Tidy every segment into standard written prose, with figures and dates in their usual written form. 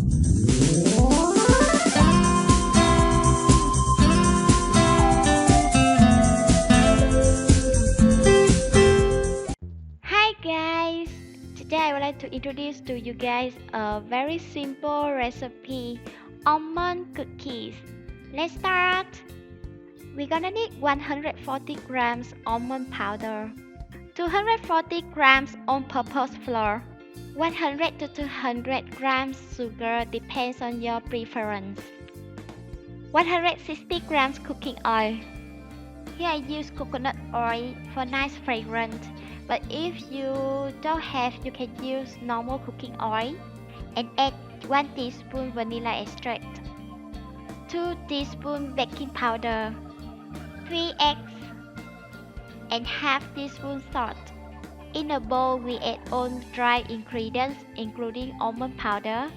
Hi guys! Today I would like to introduce to you guys a very simple recipe, almond cookies. Let's start! We're gonna need 140 grams almond powder, 240 grams all-purpose flour, 100 to 200 grams sugar depends on your preference, 160 grams cooking oil. Here I use coconut oil for nice fragrance, but if you don't have, you can use normal cooking oil, and add 1 teaspoon vanilla extract, 2 teaspoon baking powder, 3 eggs, and half teaspoon salt. In a bowl, we add all dry ingredients including almond powder,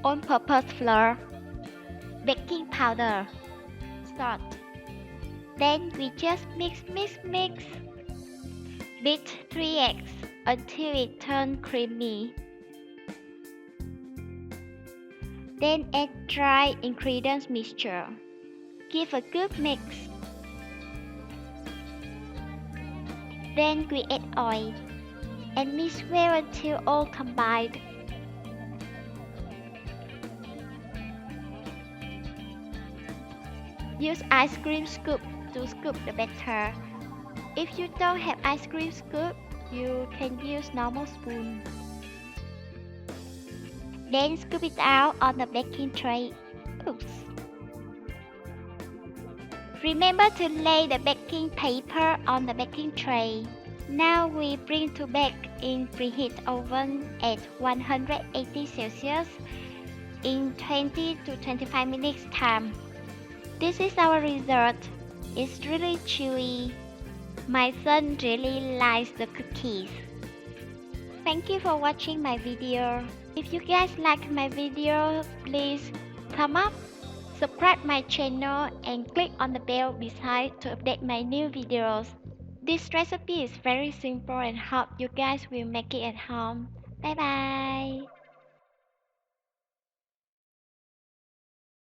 all-purpose flour, baking powder, salt. Then we just mix. Beat 3 eggs until it turns creamy. Then add dry ingredients mixture. Give a good mix. Then we add oil and mix well until all combined. Use ice cream scoop to scoop the batter. If you don't have ice cream scoop, you can use normal spoon. Then scoop it out on the baking tray. Oops. Remember to lay the baking paper on the baking tray. Now we bring to bake in preheat oven at 180 Celsius in 20 to 25 minutes time. This is our result. It's really chewy. My son really likes the cookies. Thank you for watching my video. If you guys like my video, please thumb up, subscribe my channel and click on the bell beside to update my new videos. This recipe is very simple and hope you guys will make it at home. Bye bye.